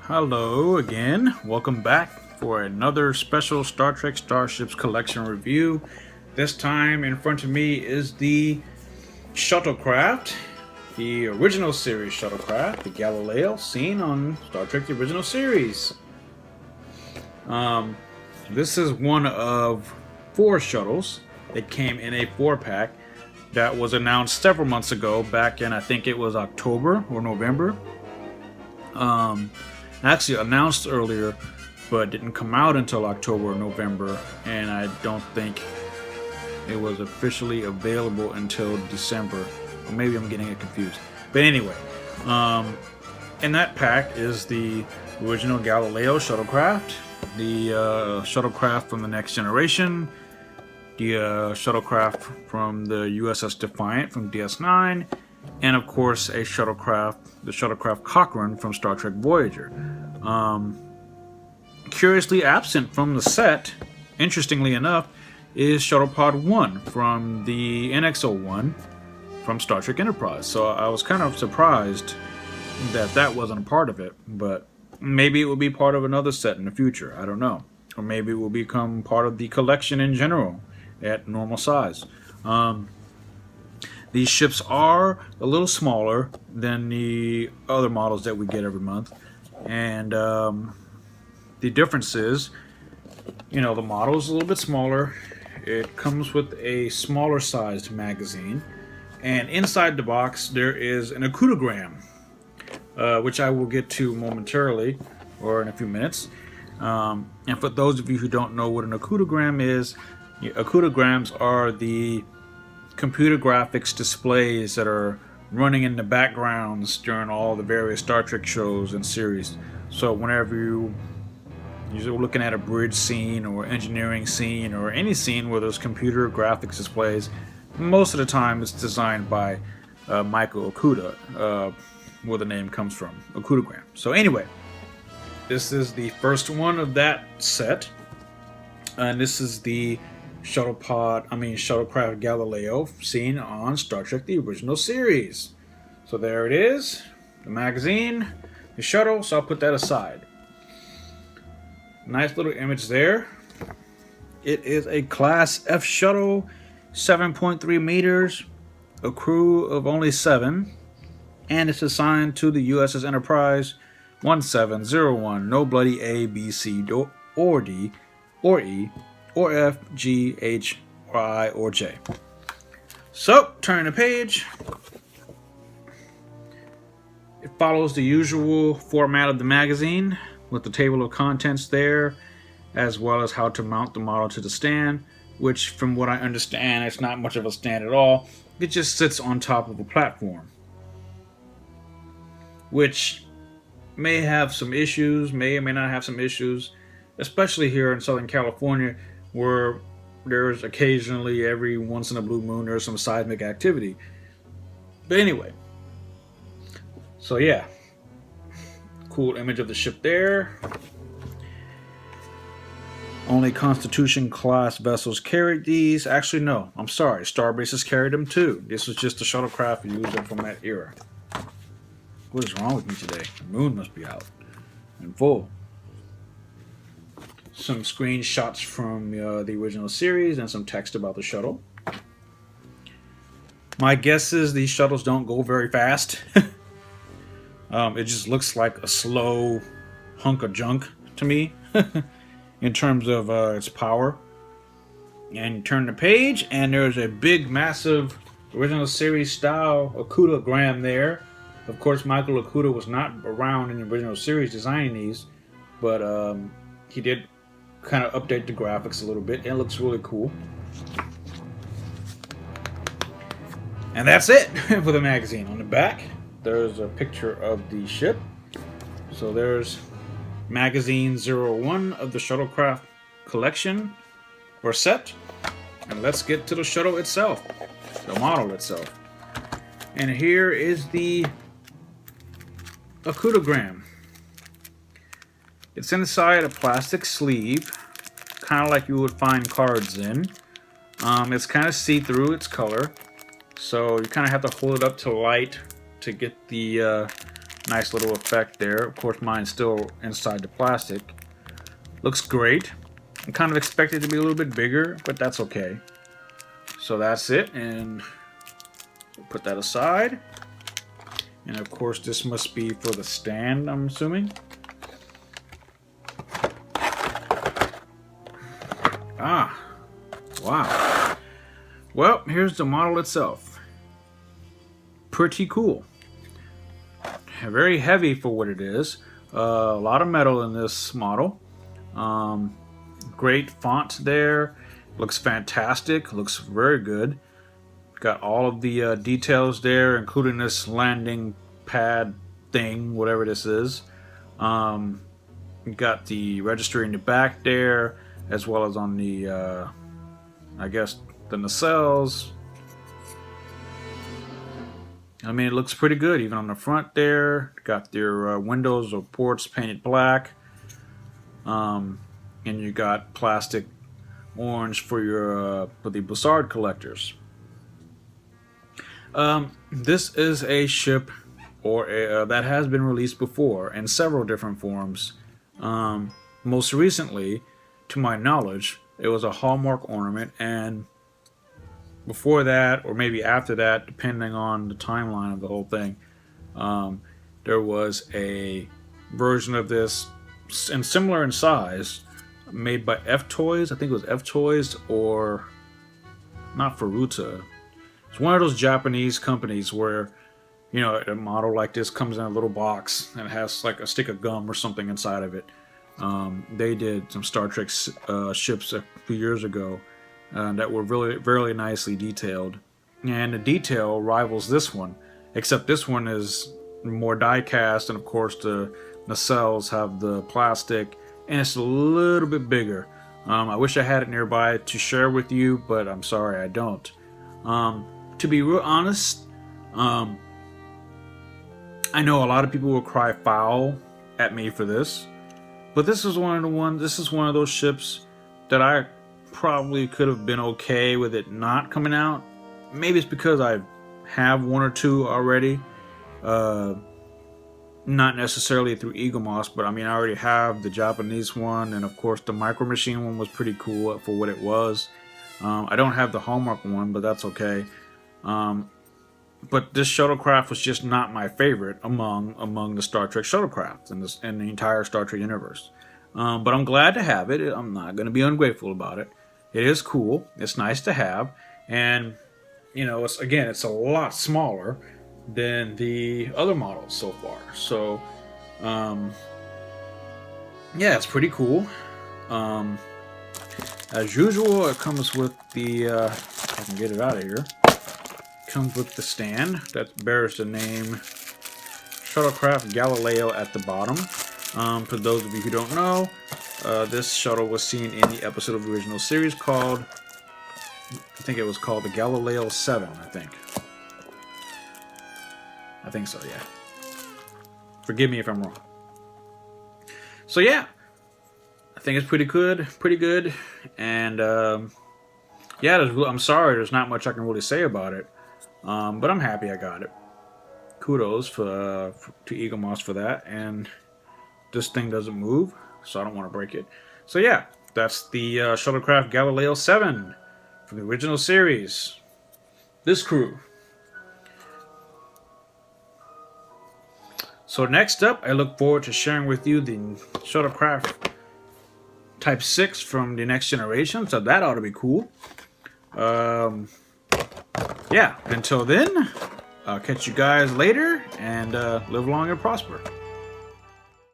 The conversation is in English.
Hello again. Welcome back for another special Star Trek Starships collection review. This time in front of me is the Shuttlecraft, the original series Shuttlecraft, the Galileo, seen on Star Trek the original series. This is one of 4 shuttles that came in a 4-pack that was announced several months ago, back in I think it was October or November. Actually announced earlier, but didn't come out until October or November, and I don't think it was officially available until December. Or maybe I'm getting it confused. But anyway, in that pack is the original Galileo shuttlecraft, the shuttlecraft from the Next Generation, the shuttlecraft from the USS Defiant from DS9, and of course a shuttlecraft, the shuttlecraft Cochrane from Star Trek Voyager. Curiously absent from the set, interestingly enough, is Shuttlepod 1 from the NX-01 from Star Trek Enterprise. So I was kind of surprised that that wasn't a part of it, but maybe it will be part of another set in the future. I don't know. Or maybe it will become part of the collection in general at normal size. These ships are a little smaller than the other models that we get every month. And the difference is, the model is a little bit smaller. It comes with a smaller sized magazine. And inside the box, there is an acoudogram, which I will get to momentarily, or in a few minutes. And for those of you who don't know what an acoudogram is, acoudograms are the computer graphics displays that are running in the backgrounds during all the various Star Trek shows and series. So whenever you're looking at a bridge scene or engineering scene or any scene where there's computer graphics displays, most of the time it's designed by Michael Okuda, where the name comes from, acoudogram. So anyway, this is the first one of that set, and this is the Shuttlecraft Galileo, seen on Star Trek the original series. So there it is, the magazine, the shuttle, so I'll put that aside. Nice little image there. It is a Class F shuttle, 7.3 meters, a crew of only 7, and it's assigned to the USS Enterprise 1701, no bloody A, B, C, or D, or E, or F, G, H, or I, or J. So, turning the page. It follows the usual format of the magazine, with the table of contents there, as well as how to mount the model to the stand, which, from what I understand, it's not much of a stand at all. It just sits on top of a platform, which may have some issues, may or may not have some issues, especially here in Southern California, where there's occasionally, every once in a blue moon, there's some seismic activity. But anyway, so yeah, cool image of the ship there. Only Constitution class vessels carried these. Actually, no, I'm sorry, Starbase has carried them too. This was just a shuttlecraft used from that era. What is wrong with me today? The moon must be out in full. Some screenshots from the original series and some text about the shuttle. My guess is these shuttles don't go very fast. It just looks like a slow hunk of junk to me in terms of its power. And turn the page, and there's a big, massive original series style acoudogram there. Of course, Michael Okuda was not around in the original series designing these, but he did kind of update the graphics a little bit, and it looks really cool. And that's it for the magazine. On the back, there's a picture of the ship. So there's magazine 01 of the Shuttlecraft collection or set. And let's get to the shuttle itself, the model itself. And here is the acoudogram. It's inside a plastic sleeve, kind of like you would find cards in. It's kind of see-through, its color, so you kind of have to hold it up to light to get the Nice little effect there. Of course, mine's still inside the plastic. Looks great. I kind of expected it to be a little bit bigger, but that's okay. So that's it, and put that aside. And of course, this must be for the stand, I'm assuming. Ah, wow. Well, here's the model itself. Pretty cool. Very heavy for what it is. A lot of metal in this model. Great font there. Looks fantastic. Looks very good. Got all of the details there, including this landing pad thing, whatever this is. Got the registry in the back there, as well as on the, I guess, the nacelles. I mean, it looks pretty good, even on the front there. Got their windows or ports painted black. And you got plastic orange for your for the Bussard collectors. This is a ship or that has been released before in several different forms. Most recently, to my knowledge, it was a Hallmark ornament, and before that, or maybe after that, depending on the timeline of the whole thing, there was a version of this, and similar in size, made by F Toys. I think it was F Toys, or not Furuta. It's one of those Japanese companies where, you know, a model like this comes in a little box and has like a stick of gum or something inside of it. They did some Star Trek ships a few years ago that were really, really nicely detailed. And the detail rivals this one, except this one is more die cast, and of course the nacelles have the plastic, and it's a little bit bigger. I wish I had it nearby to share with you, but I'm sorry I don't. To be real honest, I know a lot of people will cry foul at me for this, but this is one of those ships that I probably could have been okay with it not coming out. Maybe it's because I have one or two already. Not necessarily through Eaglemoss, but I mean, I already have the Japanese one, and of course the Micro Machine one was pretty cool for what it was. I don't have the Hallmark one, but that's okay. But this shuttlecraft was just not my favorite among the Star Trek shuttlecrafts in the entire Star Trek universe. But I'm glad to have it. I'm not going to be ungrateful about it. It is cool. It's nice to have, and you know, it's a lot smaller than the other models so far. So, yeah, it's pretty cool. As usual, it comes with the, if I can get it out of here, comes with the stand that bears the name Shuttlecraft Galileo at the bottom. For those of you who don't know, this shuttle was seen in the episode of the original series called, I think it was called the Galileo 7, I think so, yeah. Forgive me if I'm wrong. So yeah, I think it's pretty good, and yeah, I'm sorry, there's not much I can really say about it, but I'm happy I got it. Kudos to Eaglemoss for that, and this thing doesn't move, so I don't want to break it. So yeah, that's the Shuttlecraft Galileo 7 from the original series. This crew. So next up, I look forward to sharing with you the Shuttlecraft Type 6 from the Next Generation, so that ought to be cool. Yeah, until then, I'll catch you guys later, and live long and prosper.